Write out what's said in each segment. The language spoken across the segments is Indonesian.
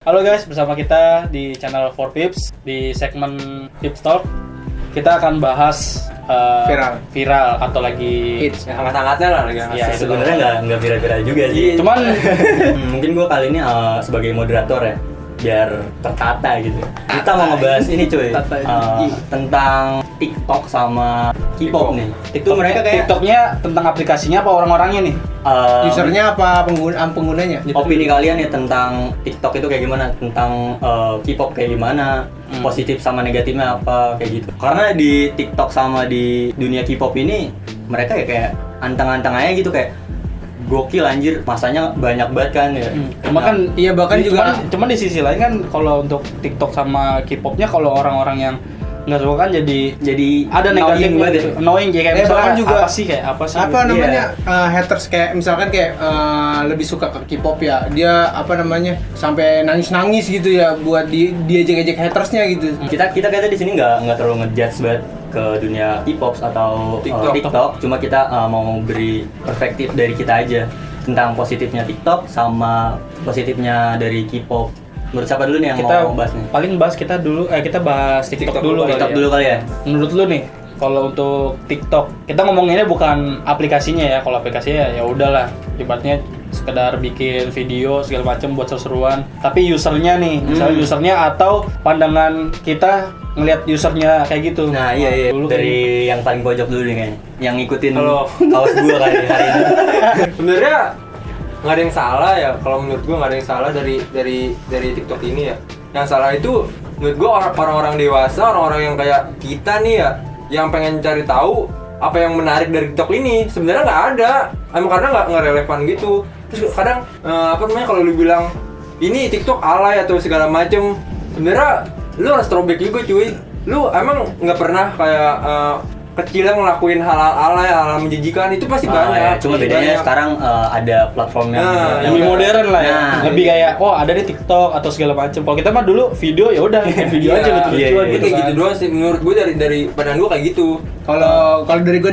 Halo guys, bersama kita di channel 4Pips di segmen Pips Talk. Kita akan bahas viral atau lagi hits, hangat-hangatnya lah lagi. Ya, sebenarnya nggak viral-viral juga sih. Cuman mungkin gue kali ini sebagai moderator ya, biar tertata gitu. Kita mau ngebahas ini cuy, tentang TikTok sama K-pop nih. Itu mereka kayak TikToknya tentang aplikasinya apa orang-orangnya nih? Usernya apa penggunanya? Opini kalian ya tentang TikTok itu kayak gimana, tentang K-pop kayak gimana, positif sama negatifnya apa kayak gitu. Karena di TikTok sama di dunia K-pop ini mereka ya kayak anteng-anteng aja gitu, kayak gokil anjir, masanya banyak banget kan ya. Cuma kan iya, bahkan juga cuman di sisi lain kan kalau untuk TikTok sama K-popnya, kalau orang-orang yang nggak suka kan jadi ada negatif banget ya. Annoying kayak bahkan juga apa sih namanya haters, kayak misalkan kayak lebih suka ke K-pop ya, dia apa namanya sampai nangis gitu ya buat dia ejek-ejek hatersnya gitu. Kita kayaknya di sini nggak terlalu ngejudge banget ke dunia K-pop atau TikTok. Cuma kita mau beri perspektif dari kita aja tentang positifnya TikTok sama positifnya dari K-pop. Menurut siapa dulu nih yang kita mau bahas nih? Paling bahas kita dulu kita bahas TikTok dulu kali ya. Menurut lu nih, kalau untuk TikTok, kita ngomonginnya bukan aplikasinya ya. Kalau aplikasinya ya udahlah, ibaratnya sekedar bikin video segala macam buat seru-seruan. Tapi usernya nih, misalnya usernya atau pandangan kita ngelihat usernya kayak gitu. Nah iya dulu dari yang paling pojok dulu nih kayaknya, yang ngikutin kaos gua kali hari ini. Sebenarnya nggak ada yang salah ya, kalau menurut gue nggak ada yang salah dari TikTok ini ya. Yang salah itu menurut gue orang-orang dewasa, orang-orang yang kayak kita nih ya, yang pengen cari tahu apa yang menarik dari TikTok ini. Sebenarnya nggak ada, emang karena nggak relevan gitu. Terus kadang kalau lu bilang ini TikTok alay atau segala macem, sebenarnya lu harus throwback juga cuy. Lu emang nggak pernah kayak kecilnya ngelakuin hal-hal alay, hal menjijikan, itu pasti banyak. Cuma bedanya sekarang ada platform yang lebih modern lah ya. Lebih kayak ada di TikTok atau segala macam. Kalau kita mah dulu video ya udah bikin video aja lucu-lucuan gitu. Kayak gitu doang sih menurut gue, dari pandangan gue kayak gitu. Kalau dari gue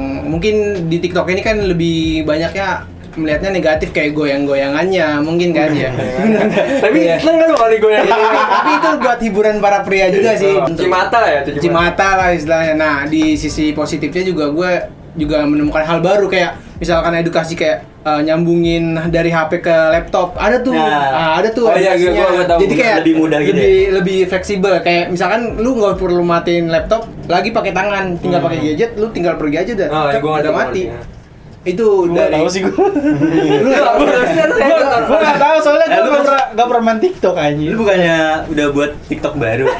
mungkin di TikTok ini kan lebih banyaknya melihatnya negatif, kayak goyang-goyangannya mungkin kan ya. Tapi seneng kan lo kali goyang. Tapi itu buat hiburan para pria juga sih. Cimata ya, Cimata lah istilahnya. Nah, di sisi positifnya juga gue juga menemukan hal baru, kayak misalkan edukasi, kayak nyambungin dari HP ke laptop. Ada tuh. Ada tuh edukasinya. Jadi kayak lebih mudah gitu. Lebih fleksibel. Kayak misalkan lu nggak perlu matiin laptop lagi pakai tangan, tinggal pakai gadget, lu tinggal pergi aja udah mati. Itu dari tahu sih gue. Gue nggak tahu soalnya gue nggak pernah main TikTok aja. Lu bukannya udah buat TikTok baru?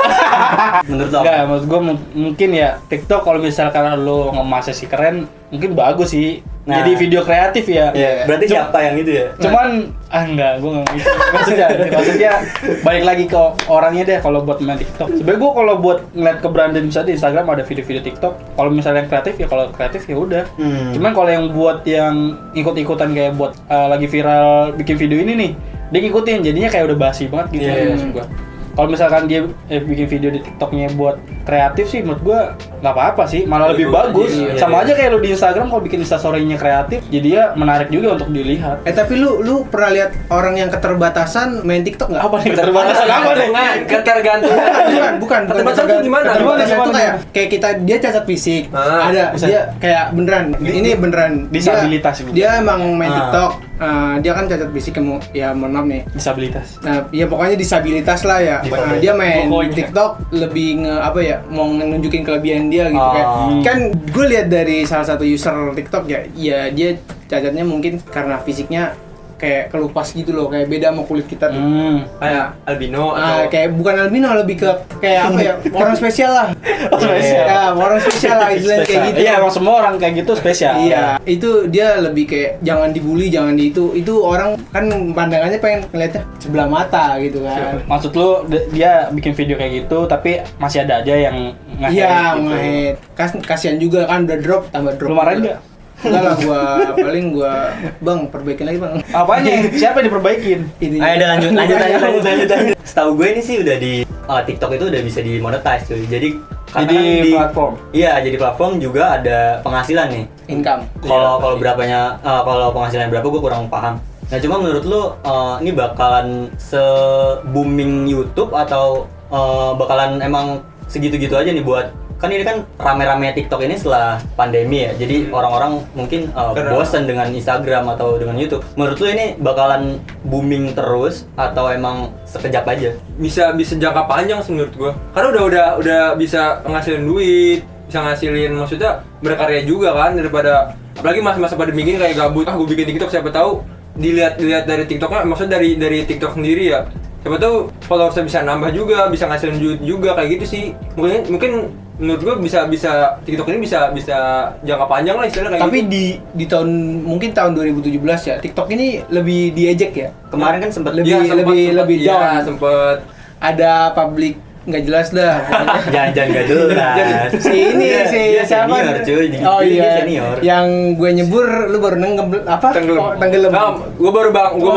Menurut lo? Enggak, maksud gue mungkin ya TikTok kalau misalkan lu ngemasnya sih keren, mungkin bagus sih. Nah, jadi video kreatif ya. Berarti siapa yang itu ya? Cuman enggak, gue nggak gitu. Maksudnya balik lagi ke orangnya deh. Kalau buat main TikTok, sebenarnya gue kalau buat ngeliat ke branding, misalnya di Instagram ada video-video TikTok. Kalau misalnya yang kreatif ya, kalau kreatif ya udah. Cuman kalau yang buat yang ikut-ikutan kayak buat lagi viral bikin video ini nih, dia ngikutin, jadinya kayak udah basi banget gitu. Maksud gue. Kalau misalkan dia bikin video di TikToknya buat kreatif sih, menurut gue nggak apa-apa sih, malah lebih bagus. Sama aja kayak lu di Instagram kalau bikin instastory-nya kreatif, jadi dia menarik juga untuk dilihat. Tapi lu pernah lihat orang yang keterbatasan main TikTok nggak? Apa nih keterbatasan apa nih? Ketergantungan. Bukan. Keterbatasan gimana? Keterbatasan itu kayak kita, dia cacat fisik. Ada dia kayak beneran. Ini beneran disabilitas. Dia emang main TikTok. Dia kan cacat fisik, ya mohon maaf nih. Disabilitas. Nah, ya pokoknya disabilitas lah ya. Dia main TikTok lebih mau nunjukin kelebihan dia gitu kan. Gue lihat dari salah satu user TikTok ya dia cacatnya mungkin karena fisiknya kayak kelupas gitu loh, kayak beda sama kulit kita tuh. Kayak albino atau kayak bukan albino, lebih ke kayak orang spesial lah. Orang spesial lah istilahnya kayak gitu. Iya, emang semua orang kayak gitu spesial. Iya, itu dia lebih kayak jangan dibully, jangan di itu. Itu orang kan pandangannya pengen ngeliatnya sebelah mata gitu kan. Maksud lu dia bikin video kayak gitu tapi masih ada aja yang nge-hate. Iya, nge-hate. Kasihan juga kan, udah tambah drop. Lu marahin enggak? Enggak lah, paling bang perbaikin lagi bang. Apanya? Siapa yang diperbaikin? Ayo udah lanjut. Setahu gue ini sih udah di TikTok itu udah bisa dimonetize cuy. Jadi platform. Iya, jadi platform juga ada penghasilan nih. Income. Kalau berapanya, kalau penghasilan berapa gue kurang paham. Nah cuma menurut lu ini bakalan se-booming YouTube atau bakalan emang segitu-gitu aja nih buat, kan ini kan rame-rame TikTok ini setelah pandemi ya, jadi orang-orang mungkin bosan dengan Instagram atau dengan YouTube. Menurut lu ini bakalan booming terus atau emang sekejap aja? Bisa jangka panjang sih menurut gua. Karena udah bisa ngasilin duit, bisa ngasilin, maksudnya berkarya juga kan, daripada apalagi masa-masa pada bikin kayak gabut, gua bikin TikTok, siapa tahu dilihat dari TikToknya, maksudnya dari TikTok sendiri ya. Siapa tahu followersnya bisa nambah juga, bisa ngasilin duit juga kayak gitu sih. Mungkin menurut gua bisa TikTok ini bisa jangka panjang lah istilahnya kayak Tapi gitu. di tahun 2017 ya, TikTok ini lebih diejek ya. Kemarin kan sempat lebih down. Ya, sempet Ada public nggak jelas dah. jangan nggak jelas. Si ini Dia- si dia siapa? senior, cuy. Oh Dia iya. senior. Yang gue nyebur, lu baru apa? tenggelam. Oh, tenggelam. Nah, gua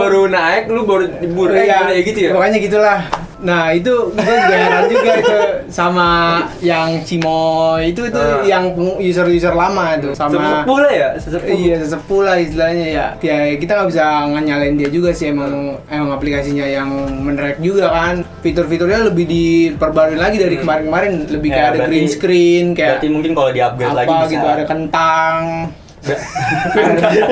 baru naik, lu baru nyebur Iya, kayak gitu ya. Pokoknya gitulah. Nah itu gue juga heran juga itu sama yang Cimoy itu yang user lama itu sama Sesepuh lah ya, sesepuh. iya sesepuh lah istilahnya ya. Ya kita nggak bisa nyalain dia juga sih, emang aplikasinya yang menarik juga kan. Fitur-fiturnya lebih diperbarui lagi dari kemarin-kemarin, lebih Ya, kayak ada berarti- green screen kayak Berarti mungkin kalau di-upgrade apa lagi bisa. gitu, ada kentang,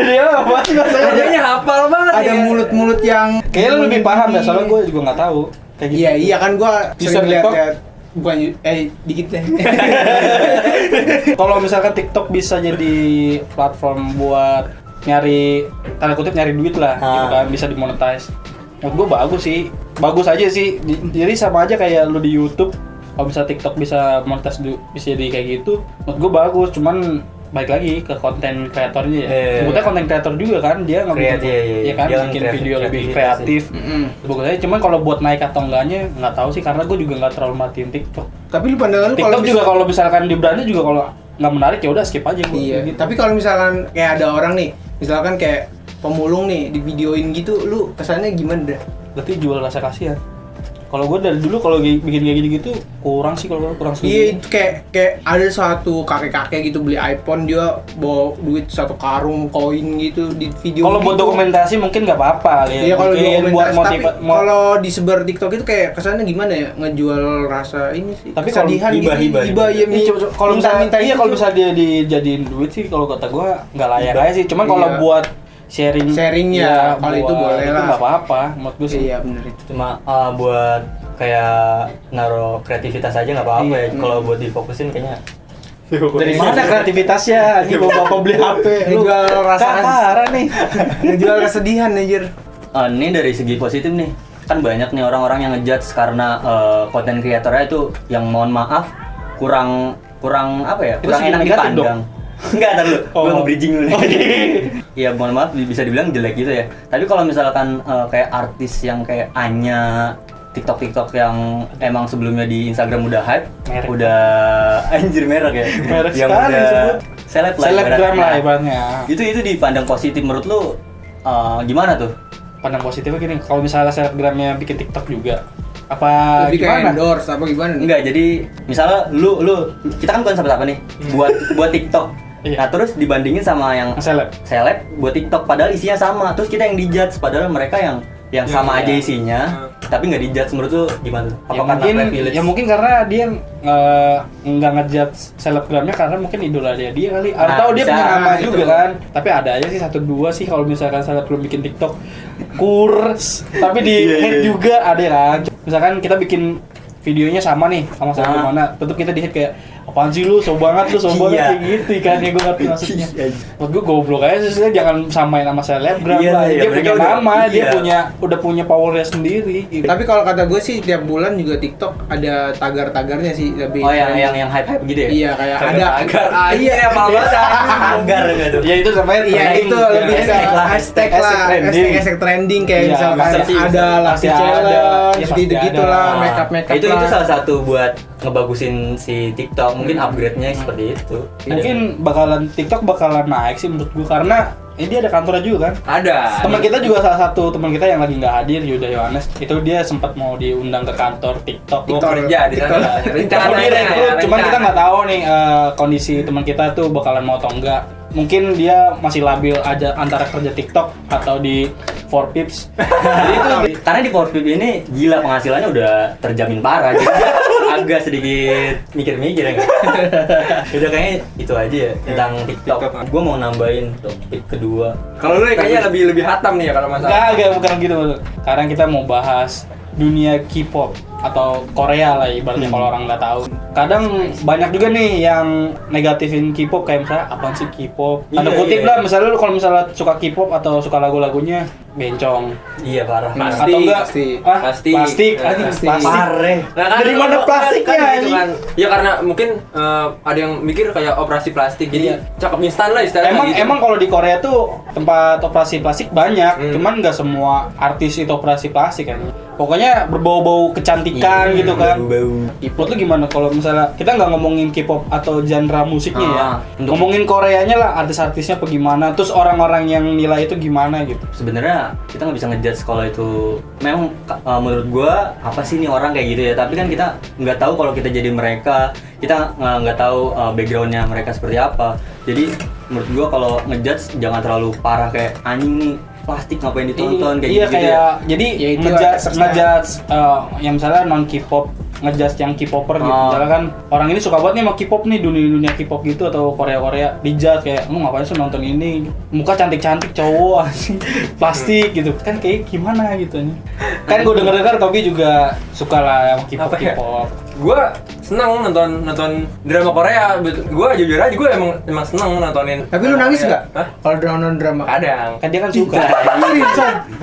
Dia apa sih maksudnya? Kayaknya hafal banget ada ya. mulut-mulut yang Kayaknya lu lebih paham ya, soalnya gue juga nggak tahu. Kayak gitu. Iya kan gua User sering TikTok? lihat bukan dikit deh. Kalau misalkan TikTok bisa jadi platform buat nyari, tanda kutip nyari duit lah, gitu kan, bisa dimonetize. Menurut gue bagus aja sih. Jadi sama aja kayak lu di YouTube, kalau bisa TikTok bisa monetize bisa jadi kayak gitu, menurut gue bagus. Cuman balik lagi ke konten kreatornya ya. Sebutnya konten kreator juga kan, dia nggak Iya, kan dia kan bikin kreatif- video lebih kreativitas kreatif. Bagus aja. Cuman kalau buat naik atau enggaknya nggak tahu sih, karena gue juga nggak terlalu matiin TikTok. Tapi lu pandangan lu TikTok juga kalau misalkan di brandnya juga kalau nggak menarik ya udah skip aja gue. iya. Gitu. Tapi kalau misalkan kayak ada orang nih, misalkan kayak pemulung nih di videoin gitu, lu kesannya gimana dah? Berarti jual rasa kasihan. Kalau gue dari dulu kalau bikin kayak gitu kurang sih, kalau kurang setuju. Iya, itu kayak ada suatu kakek-kakek gitu beli iPhone, dia bawa duit 1 karung koin gitu di video. Kalau buat gitu. dokumentasi mungkin nggak apa-apa ya. Iya kalau Mungkin dokumentasi, tapi mau kalau disebar TikTok itu kayak kesannya gimana ya, ngejual rasa ini sih. Tapi kalau kesedihan hibah, gitu, hibah. ya kalau misalnya iya, gitu. kalau bisa dia dijadiin duit sih, kalau kata gue nggak layak aja sih. Cuman kalau Iya. buat sharingnya kalau itu boleh lah. nggak apa-apa menurut gue sih. Iya benar itu. Cuma buat kayak naruh kreativitas aja nggak apa-apa ya. Kalau buat difokusin kayaknya Dari mana kreativitasnya? Anjing bapak beli HP lu. Ngejual rasa Parah nih. ngejual kesedihan anjir. ini dari segi positif nih, kan banyak nih orang-orang yang ngejudge karena konten kreatornya itu yang mohon maaf kurang apa ya, Itu kurang segi enak negatif dipandang. Enggak, ntar lu, Oh. gue nge-bridging dulu nih. Iya, mohon maaf bisa dibilang jelek gitu ya. Tapi kalau misalkan kayak artis yang kayak Anya, TikTok yang emang sebelumnya di Instagram udah hype, Merek. udah anjir merek ya. Merek yang sekali udah disebut. Selebgram ibaratnya. lah ibaratnya. Itu dipandang positif menurut lu gimana tuh? Pandang positifnya gini, kalau misalnya selebgramnya bikin TikTok juga, apa Lebih kayak gimana? endorse apa gimana nih? Enggak, jadi misalnya lu kita kan bukan sahabat apa nih buat TikTok. Iya. Nah, terus dibandingin sama yang Seleb. seleb buat TikTok padahal isinya sama. Terus kita yang dijudge padahal mereka yang sama aja isinya, tapi nggak dijudge. Menurut lu gimana? Apa Ya mungkin karena dia nggak ngejudge selebgramnya karena mungkin idola dia kali. Nah, Atau dia bisa. punya nama Gitu. juga kan. Tapi ada aja sih 1-2 sih kalau misalkan selebgram bikin TikTok kurs, tapi di hate juga ada kan. Misalkan kita bikin videonya sama nih sama selebgram mana, tetep kita di hate kayak apaan sih lu, so banget Iya. kayak gitu kan ya, gue ngerti maksudnya. Iya. Menurut gue goblok aja sih, jangan samain sama selebgram Iya, lah. iya, Dia mereka punya udah- nama, dia iya. udah punya powernya sendiri. Gitu. Tapi kalau kata gue sih tiap bulan juga TikTok ada tagar-tagarnya sih lebih. Oh, yang hype gitu ya? Iya kayak Tagar- ada tagar. iya apa banget Agar enggak tuh. Ya itu namanya Iya trending. itu lebih ke Hashtag lah, hashtag lah, trending. hashtag trending kayak Iya, misalkan pasti ada pasti laki ada. challenge Iya, pasti gitu-gitu ada. lah, Nah, make up itu lah. salah satu buat ngebagusin si TikTok. Mungkin upgrade-nya seperti itu. Mungkin TikTok bakalan naik sih menurut gua, karena dia ada kantornya juga kan. Ada. Teman kita juga salah satu teman kita yang lagi nggak hadir, Yuda Yohanes, itu dia sempat mau diundang ke kantor TikTok. TikTok. kerja di sana. Mau direkrut, cuman kita nggak tahu nih kondisi teman kita tuh bakalan mau atau enggak. mungkin dia masih labil aja antara kerja TikTok atau di 4Pips. Jadi itu Karena di Porfib ini gila penghasilannya udah terjamin parah, jadi dia agak sedikit mikir-mikir ya nggak? Udah kayaknya itu aja ya tentang TikTok. Gue mau nambahin topik kedua. Kalau lu kayaknya lebih hatam nih ya kalau masalah. enggak bukan gitu. Sekarang kita mau bahas dunia K-pop atau Korea lah ibaratnya kalau orang nggak tahu. Kadang banyak juga nih yang negatifin K-pop kayak misalnya apaan sih K-pop? Tanda Iya, kutip iya. lah, misalnya lu kalau misalnya suka K-pop atau suka lagu-lagunya bencong. Iya parah. Pasti, Atau enggak? pasti. Ah, Pasti. Plastik. Nah, Anjing, pasti. plastik. Parah. Nah, Dari mana plastiknya, gitu anjing? kan. Ya karena mungkin ada yang mikir kayak operasi plastik jadi Iya. cakep instan lah istilahnya Emang gitu. emang kalau di Korea tuh tempat operasi plastik banyak, cuman nggak semua artis itu operasi plastik kan. Pokoknya berbau-bau kecantikan gitu kan. Bau-bau. Menurut lu gimana kalau misalnya kita nggak ngomongin K-pop atau genre musiknya ya, Untuk- ngomongin Koreanya lah, artis-artisnya apa gimana, terus orang-orang yang nilai itu gimana gitu. Sebenarnya kita nggak bisa ngejudge kalau itu memang menurut gua apa sih nih orang kayak gitu ya, tapi kan kita nggak tahu kalau kita jadi mereka, kita nggak tahu backgroundnya mereka seperti apa. Jadi menurut gua kalau ngejudge jangan terlalu parah kayak anjing nih plastik ngapain ditonton kayak iya gitu kayak ya. jadi Ya, itu ngejudge terserah. ngejudge yang misalnya non K-pop ngejudge yang K-popper gitu. Oh. Misalnya kan orang ini suka banget nih sama K-pop nih, dunia K-pop gitu atau Korea dijudge kayak lu ngapain sih nonton ini, muka cantik-cantik cowok anjing plastik gitu kan, kayak gimana gitu nih. Kan gue denger Tobi juga suka lah sama Apa ya? K-pop. Gue seneng nonton drama Korea. Gue jujur aja gue emang seneng nontonin. Tapi lu drama nangis Korea. nggak? Hah? Kalau drama? Kadang. Kan dia kan suka.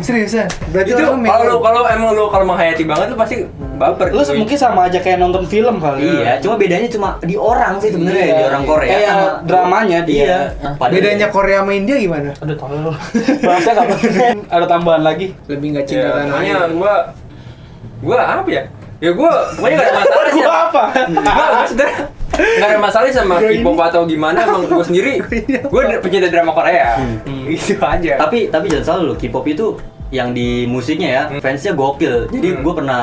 Seriusan. Berarti Itu orang kalau emang lu kalau menghayati banget lu pasti baper. Lu gitu. mungkin sama aja kayak nonton film kali. Iya, cuma bedanya cuma di orang sih sebenarnya Iya. di orang Korea Kayak sama dramanya dia. Iya. Padahal- bedanya Korea sama India gimana? Aduh tolong. Bahasnya nggak penting. Ada tambahan lagi. Lebih nggak cinta Ya, tanah makanya air. gue apa ya? Ya gue pokoknya gak ada masalah sih. Gua apa? Gue sebenernya gak ada masalah sama K-pop atau gimana. Emang gue sendiri gue pencinta drama Korea. Gitu aja. Tapi jangan salah loh, K-pop itu yang di musiknya ya, fansnya gokil. Jadi gue pernah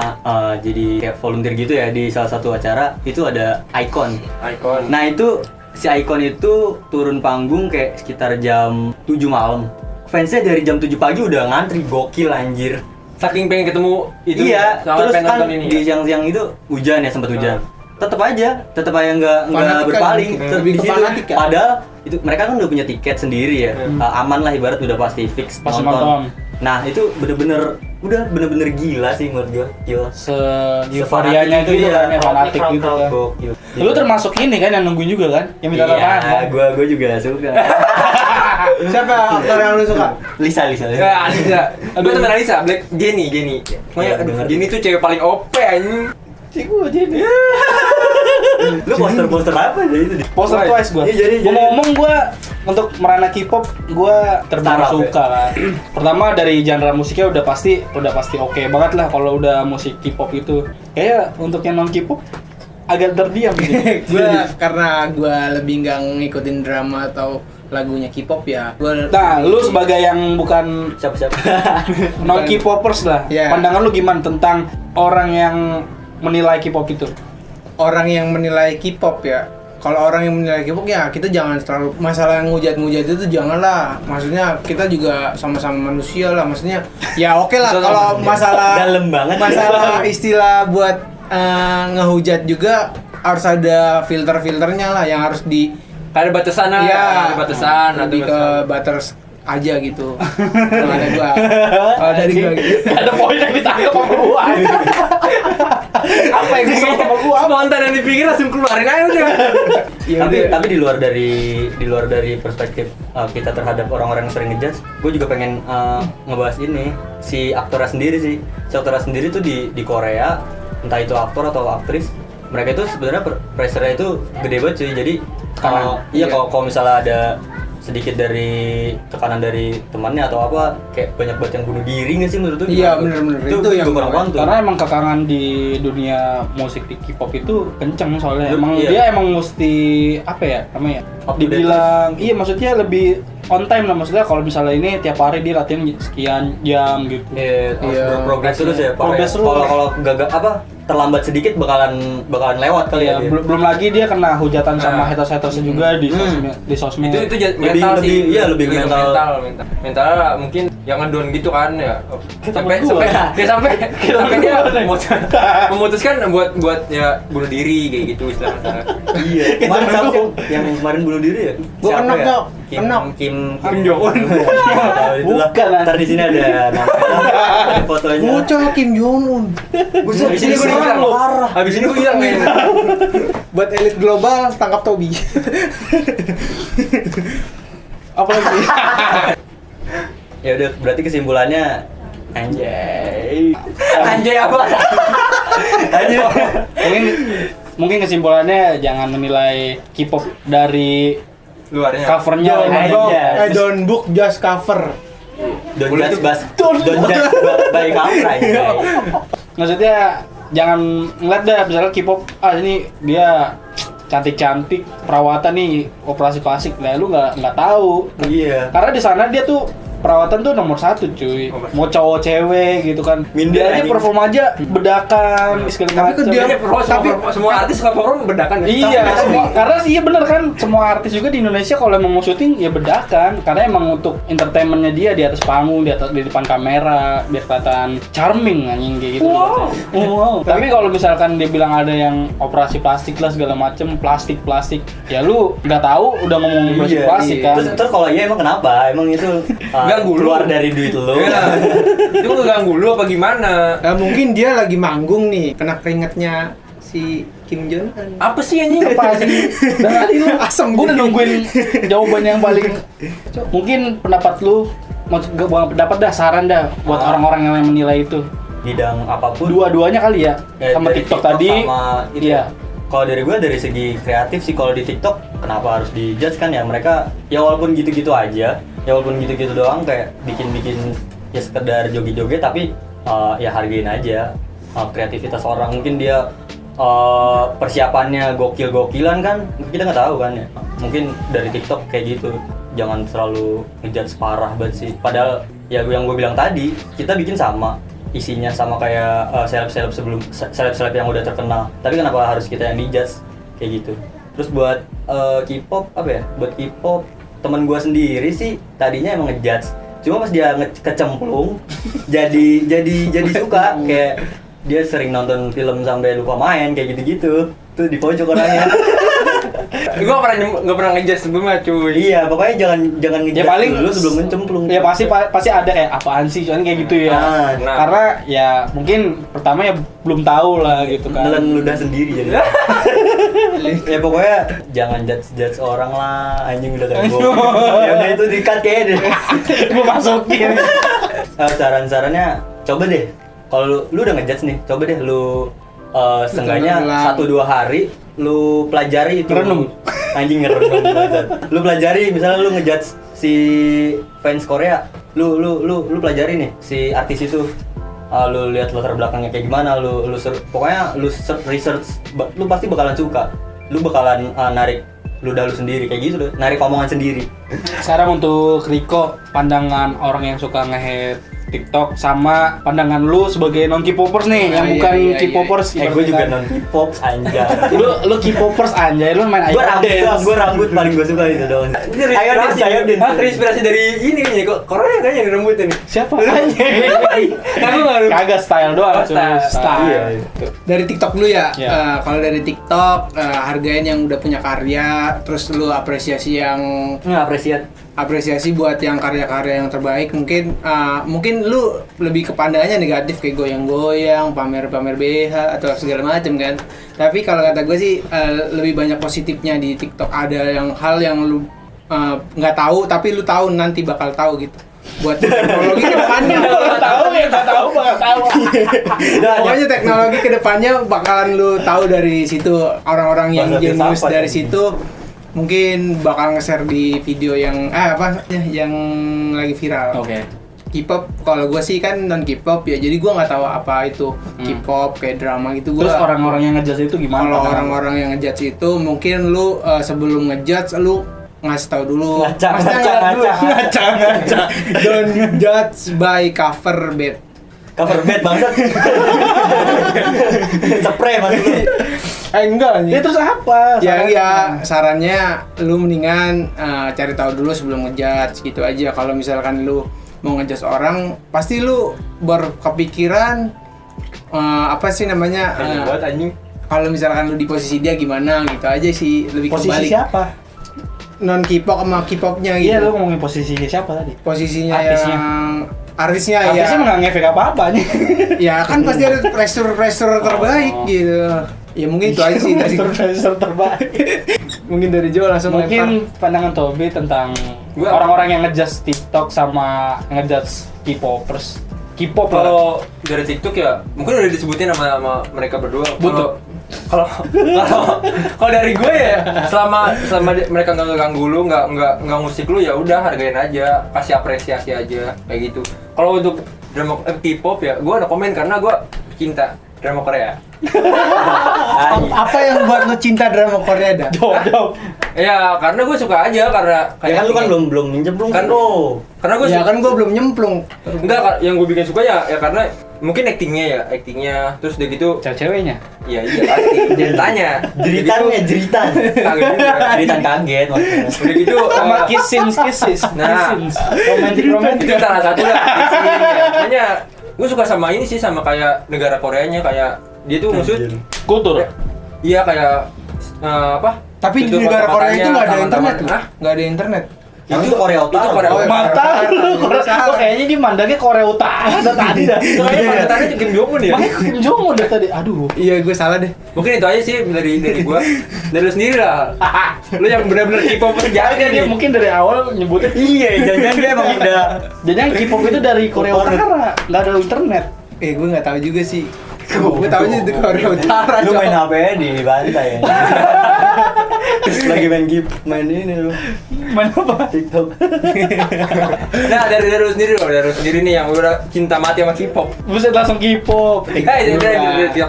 jadi kayak volunteer gitu ya di salah satu acara, itu ada Icon. Icon. Nah itu si Icon itu turun panggung kayak sekitar jam 7 malam. Fansnya dari jam 7 pagi udah ngantri, gokil anjir. Saking pengen ketemu itu Iya, sama terus pengen kan nonton ini. di siang-siang itu hujan ya, sempat hujan. Tetep aja nggak Fanatik kan, berpaling. lebih Di ke situ. fanatik ya? Padahal itu mereka kan udah punya tiket sendiri ya, aman lah ibarat udah pasti fix Pasti nonton. Nah itu bener-bener gila sih menurut gua, gila. Euforianya gitu kan, ya, fanatik gitu kan. Gokil. Lu termasuk ini kan yang nungguin juga kan? Yang minta Iya, tangan kan? gua juga suka. Siapa aktor yang lu suka? Lisa. Ya, Alisa. Gue temen Alisa, Black Jenny. Pokoknya Iya, bener. Jenny tuh cewek paling OP anjing. Si gua jadi. Lu poster apa aja itu? Poster Wah, Twice gua. iya, jadi- Gua ngomong gua untuk merana K-pop gua terbilang Startup, suka kan. Pertama dari genre musiknya udah pasti oke banget lah kalau udah musik K-pop itu. Kayak untuk yang non K-pop agak terdiam gitu. Karena gue lebih nggak ngikutin drama atau lagunya K-pop ya. Nah, lu sebagai yang bukan Siapa? non K-popers lah, Iya. pandangan lu gimana tentang orang yang menilai K-pop itu? orang yang menilai K-pop ya. Kalau orang yang menilai K-pop ya kita jangan terlalu masalah yang ngujat-ngujat itu janganlah. Maksudnya kita juga sama-sama manusia lah. Maksudnya ya oke lah kalau masalah Dalam banget. masalah istilah buat ngehujat juga harus ada filter-filternya lah yang harus di Ada batasan lah, ya, ada batasan, ada lebih ke batasan. batas aja gitu. Kalau ada gua, kalau dari gua gitu. Ada poin yang ditangkap sama gua. Apa yang bisa sama gua? Spontan yang dipikir langsung keluarin aja udah. Ya udah. tapi di luar dari perspektif kita terhadap orang-orang yang sering ngejudge, gue juga pengen ngebahas ini si aktornya sendiri sih. Si aktornya sendiri tuh di Korea, entah itu aktor atau aktris, mereka itu sebenarnya pressure-nya itu gede banget cuy. Jadi kalau Iya. kalau misalnya ada sedikit dari tekanan dari temannya atau apa, kayak banyak banget yang bunuh diri nggak sih menurut lu? Iya, gimana? bener-bener. Itu Itu yang gue kurang paham tuh. Karena emang kekangan di dunia musik di K-pop itu kenceng soalnya. Iya. Emang dia emang mesti apa ya namanya? Up to date. Dibilang iya maksudnya lebih on time lah, maksudnya kalau misalnya ini tiap hari dia latihan sekian jam gitu. Iya, Iya. progres terus ya. Progress terus. Kalau gagal apa terlambat sedikit bakalan lewat kali ya. Belum lagi dia kena hujatan sama haters juga di sosmed. Itu Lebih mental sih. iya, lebih mental. Mental mungkin yang ngedown gitu kan ya. Sampai dia memutuskan buat ya bunuh diri kayak gitu istilahnya. Iya. Kemarin siapa sih yang kemarin bunuh diri ya? Gua Siapa kenok, ya? Dok. Kim Kenok. Kim Jong Un. Bukan. Ntar di sini ada ada fotonya. Bocah Kim Jong Un. Buset, Habis ini gue hilang loh. Habis ini gue hilang men. Buat elit global tangkap Tobi. Apa lagi? Ya udah, berarti kesimpulannya anjay. Anjay apa? Mungkin kesimpulannya jangan menilai K-pop dari Luarnya. covernya. Don't book just cover. Don't judge by cover anjay. Maksudnya jangan ngeliat dah misalnya K-pop ini dia cantik-cantik perawatan nih operasi plastik, nah lu nggak tahu. Iya. Karena di sana dia tuh perawatan tuh nomor 1 cuy. Mau cowok cewek gitu kan. Minder Dia aja anjing. perform aja bedakan segala macam. Tapi semua artis suka perform bedakan ya. Iya, karena sih iya bener kan, semua artis juga di Indonesia kalau emang mau syuting ya bedakan, karena emang untuk entertainmentnya dia di atas panggung, di depan kamera, biar kelihatan charming anjing kayak gitu. Wow. Tapi kalau misalkan dia bilang ada yang operasi plastik lah segala macem, plastik, ya lu nggak tahu udah ngomong operasi plastik kan. Terus kalau iya emang kenapa? Emang itu Ganggu lu. keluar dari duit lu. Iya. Itu ngeganggu lu apa gimana? Mungkin dia lagi manggung nih, kena keringetnya si Kim Jong Un. Apa sih anjing? Apa sih? Tadi lu Asem gua udah gini. nungguin jawaban yang paling. Mungkin pendapat lu, bukan pendapat dah, saran dah buat orang-orang yang menilai itu. Bidang apapun. Dua-duanya kali ya, sama dari TikTok tadi. sama itu. Iya. Kalau dari gue dari segi kreatif sih, kalau di TikTok kenapa harus dijudge kan ya, mereka ya walaupun gitu-gitu aja, ya walaupun gitu-gitu doang kayak bikin ya sekedar joget-joget, tapi ya hargain aja kreativitas orang. Mungkin dia persiapannya gokil-gokilan kan, kita nggak tahu kan ya. Mungkin dari TikTok kayak gitu, jangan selalu ngejudge parah banget sih. Padahal ya yang gue bilang tadi, kita bikin sama isinya sama kayak seleb-seleb sebelum seleb-seleb yang udah terkenal, tapi kenapa harus kita yang dijudge kayak gitu. Terus buat K-pop apa ya, buat K-pop temen gue sendiri sih tadinya emang ngejudge, cuma pas dia kecemplung jadi suka, kayak dia sering nonton film sampai lupa main kayak gitu-gitu tuh di pojok orangnya. Gue nggak pernah ngejudge sebelumnya cuy. Iya, pokoknya jangan ngejudge Ya paling dulu sebelum mencemplung. Ya pasti ada kayak apaan sih, soalnya kayak gitu ya. Nah. Karena ya mungkin pertama ya belum tahu lah gitu kan. Nelen ludah sendiri jadi. Ya pokoknya jangan judge orang lah, anjing udah kayak gue. Ya udah itu di-cut kayaknya deh. Gue masukin. Saran-sarannya coba deh. Kalau lu udah ngejudge nih, coba deh lu seenggaknya 1-2 hari lu pelajari itu. Ngerenung. Anjing ngerenung banget. Lu pelajari, misalnya lu ngejudge si fans Korea, lu pelajari nih si artis itu. Lu lihat latar belakangnya kayak gimana, pokoknya lu research, lu pasti bakalan suka. Lu bakalan narik ludah lu sendiri kayak gitu deh, narik omongan sendiri. Sekarang untuk Riko, pandangan orang yang suka nge-hate TikTok sama pandangan lu sebagai non K-popers nih, yang bukan K-popers. Gue juga non K-pop anjay. Lu K-popers anjay, lu main Gue Dance. rambut paling gue suka itu dong. Ayo dance. Terinspirasi dari ini nih, kok Korea kayaknya yang rambutnya nih. Siapa? Anjay. Kagak style doang, Style. Style. Iya. Dari TikTok dulu ya. Iya. Kalau dari TikTok hargain yang udah punya karya, terus lu apresiasi apresiasi buat yang karya-karya yang terbaik. Mungkin lu lebih ke pandangannya negatif kayak goyang-goyang, pamer-pamer BH atau segala macam kan. Tapi kalau kata gue sih lebih banyak positifnya di TikTok. Ada hal yang lu nggak tahu tapi lu tahu nanti bakal tahu gitu. Buat teknologi kedepannya Nggak tahu bakal tahu. pokoknya teknologi kedepannya bakalan lu tahu dari situ. Orang-orang yang Bahasa jenius filsafat, dari ya. situ mungkin bakal nge-share di video yang yang lagi viral. Oke. K-pop kalau gue sih kan non K-pop ya, jadi gue nggak tahu apa itu K-pop kayak drama gitu. Terus orang-orang yang ngejudge itu gimana? Kalau orang-orang yang ngejudge itu mungkin lu sebelum ngejudge lu ngasih tahu dulu. Ngaca. Don't judge by cover bed. Cover bed bangsat. Spray masuk lu. Enggak Ya nih. terus apa? Ya sarannya lu mendingan cari tahu dulu sebelum ngejudge gitu aja. Kalau misalkan lu mau ngejudge orang, pasti lu berkepikiran apa sih namanya? Buat anjing. Kalau misalkan lu di posisi dia gimana gitu aja sih, lebih Posisi kebalik. siapa? Non K-pop sama K-popnya gitu. Iya, lu ngomongin posisinya siapa tadi? Posisinya Artisnya. yang artisnya ya. Artisnya nggak ngefek apa-apa nih. Ya kan pasti ada pressure terbaik gitu. Ya mungkin itu aja sih dari Pressure terbaik. mungkin dari Joe langsung lempar. Mungkin pandangan Tobi tentang Gua- orang-orang yang ngejudge TikTok sama ngejudge K-popers. K-pop lah. Kalau dari TikTok ya mungkin udah disebutin sama mereka berdua. Butuh. Kalau dari gue ya selama mereka nggak ganggu lu, nggak ngusik lu, ya udah hargain aja, kasih apresiasi aja kayak gitu. Kalau untuk drama K-pop ya gue ada komen karena gue cinta drama Korea. Apa yang buat lu cinta drama Korea dah? Jawab. Ya karena gue suka aja karena Ya kan lu kan belum nyemplung Kan- bro. karena gue Ya kan gua belum nyemplung. enggak, yang gue bikin suka ya karena mungkin aktingnya terus udah gitu. Cewek-ceweknya. Iya pasti ceritanya Jeritannya jeritan. Kaget juga. Jeritan kaget maksudnya. Udah gitu Sama kisses. Nah. Romantik. itu salah satu lah isinya. Makanya gue suka sama ini sih, sama kayak negara Koreanya, kayak dia tuh maksud Kultur. iya kayak apa, Tapi di tutup negara Korea itu nggak ada taman-taman. internet loh. Hah? Nggak ada internet. Itu Korea Utara. Itu Korea Oh, iya. Mata. Kok kayaknya dia mandangnya Korea Utara tadi dah. Soalnya paketannya Kim Jong Un ya. Makanya Kim Jong Un dari tadi. Aduh. Iya, gue salah deh. Mungkin itu aja sih dari gua. Dari lu sendiri lah. Lu yang benar-benar K-pop Jangan aja dia nih. mungkin dari awal nyebutnya Iya, jangan dia emang udah. Jangan K-pop itu dari Korea Utara, nggak ada internet. Gue nggak tahu juga sih. Gue tahu aja di Korea Utara. Lu main Cok. HP di bantai ya. Terus lagi main ini lu. Mana apa? TikTok. Nah, dari lu sendiri loh, dari lu sendiri nih yang udah cinta mati sama K-pop. Buset langsung K-pop. Dari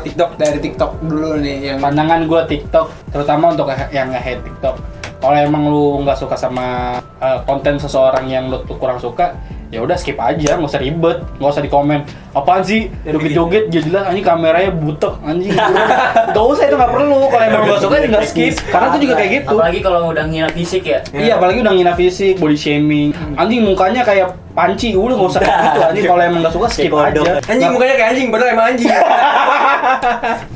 TikTok. Dari TikTok dulu nih yang Pandangan gue TikTok, terutama untuk yang nge-hate TikTok. Kalau emang lu nggak suka sama konten seseorang yang lu tuh kurang suka, ya udah skip aja, nggak usah ribet, nggak usah dikomen. Apaan sih joget-joget, jelas anjing kameranya butek anjing. Gak usah, itu nggak perlu. Kalau emang nggak suka ya nggak skip. Karena tuh juga kayak gitu. Apalagi kalau udah ngina fisik ya. Iya, apalagi udah ngina fisik, body shaming. Anjing mukanya kayak panci, udah nggak usah kayak gitu. Anjing kalau emang nggak suka skip Kayak kodok. aja. Anjing mukanya kayak anjing, padahal emang anjing.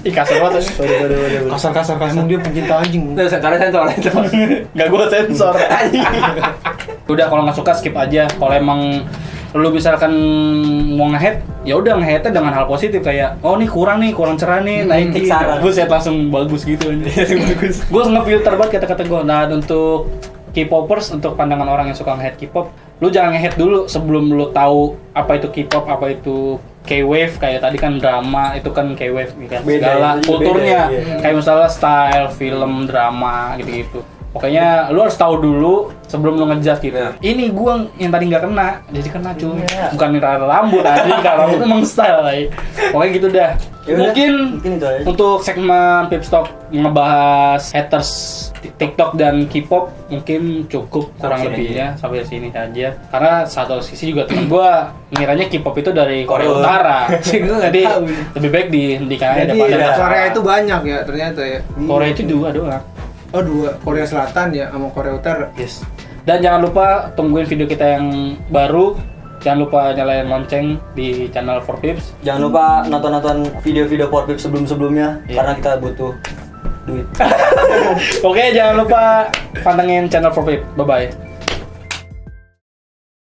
Ih kasar banget anjing. kasar. Emang dia pencinta anjing. Karena sensor itu. Gak gue sensor. Udah kalau nggak suka skip aja. Kalau emang lu misalkan mau nge-hate, ya udah nge-hate dengan hal positif kayak oh nih kurang cerah nih, naikin. saran. Buset langsung bagus gitu. Bagus. Gue nge-filter banget kata-kata gue. Nah, untuk K-popers, untuk pandangan orang yang suka nge-hate K-pop, lu jangan nge-hate dulu sebelum lu tahu apa itu K-pop, apa itu K-wave. Kayak tadi kan drama, itu kan K-wave kan. Beda, Segala beda, kulturnya. iya. Kayak misalnya style, film, drama gitu-gitu. Pokoknya lu harus tahu dulu sebelum lu ngejudge gitu. Iya. Ini gua yang tadi nggak kena, jadi kena cuy. Iya. Bukan rambut aja, kalau rambut emang style lah. Pokoknya gitu dah. Ya udah, Mungkin mungkin itu aja. untuk segmen Pipstop ngebahas haters TikTok dan K-pop mungkin cukup kurang Sampai sini lebihnya sampai sini aja. Karena satu sisi juga teman gua ngiranya K-pop itu dari Korea Utara. Gua nggak Jadi tahu. lebih baik dihentikan aja Jadi daripada Korea itu banyak ya ternyata ya. Korea itu dua doang. Oh, dua. Korea Selatan ya sama Korea Utara. Yes. Dan jangan lupa tungguin video kita yang baru. Jangan lupa nyalain lonceng di channel 4Pips. Jangan lupa nonton video-video Porpip sebelum-sebelumnya Iya. karena kita butuh duit. Oke, jangan lupa pantengin channel 4Pips. Bye bye.